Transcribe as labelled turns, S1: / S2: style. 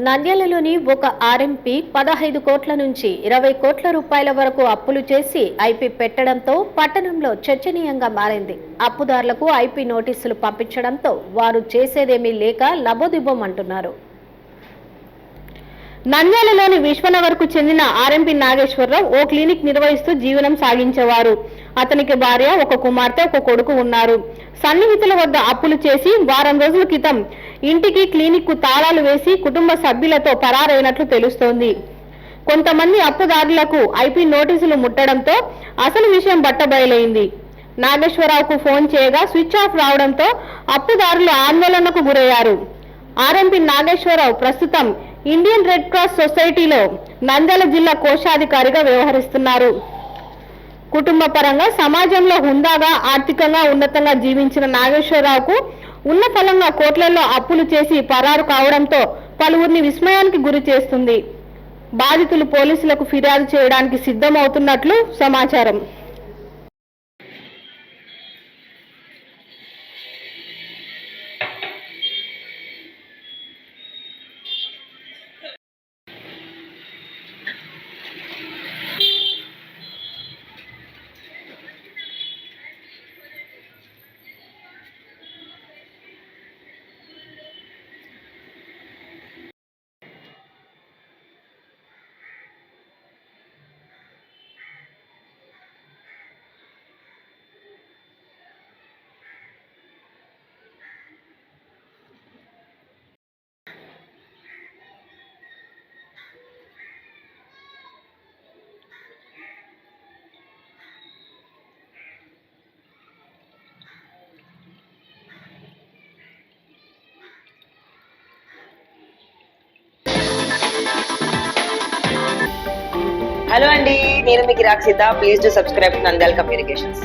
S1: నంద్యాలలోని ఒక ఆర్ఎంపీ 15 కోట్ల నుంచి 20 కోట్ల రూపాయల వరకు అప్పులు చేసి ఐపీ పెట్టడంతో పట్టణంలో చర్చనీయంగా మారింది. అప్పుదారులకు ఐపీ నోటీసులు పంపించడంతో వారు చేసేదేమీ లేక లబోదిబోమంటున్నారు. నంద్యాలలోని విశ్వనగర్కు చెందిన ఆర్ఎంపీ నాగేశ్వరరావు ఓ క్లినిక్ నిర్వహిస్తూ జీవనం సాగించేవారు. అతనికి భార్య, ఒక కుమార్తె, ఒక కొడుకు ఉన్నారు. సన్నిహితుల వద్ద అప్పులు చేసి వారం రోజుల క్రితం ఇంటికి క్లినిక్ కు తాళాలు వేసి కుటుంబ సభ్యులతో పరారైనట్లు తెలుస్తోంది. కొంతమంది అప్పుదారులకు ఐపీ నోటీసులు ముట్టడంతో అసలు విషయం బట్టబయలైంది. నాగేశ్వరరావుకు ఫోన్ చేయగా స్విచ్ ఆఫ్ రావడంతో అప్పుదారులు ఆందోళనకు గురయ్యారు. ఆర్ఎంపీ నాగేశ్వరరావు ప్రస్తుతం ఇండియన్ రెడ్ క్రాస్ సొసైటీలో నంద్యాల జిల్లా కోశాధికారిగా వ్యవహరిస్తున్నారు. కుటుంబ పరంగా సమాజంలో హుందాగా ఆర్థికంగా ఉన్నతంగా జీవించిన నాగేశ్వరరావుకు ఉన్న ఫలంగా కోట్లలో అప్పులు చేసి పరారు కావడంతో పలువురిని విస్మయానికి గురి చేస్తుంది. బాధితులు పోలీసులకు ఫిర్యాదు చేయడానికి సిద్ధమవుతున్నట్లు సమాచారం.
S2: హలో అండి, నేను మీకు Rakshitha. Please to subscribe Nandyal communications.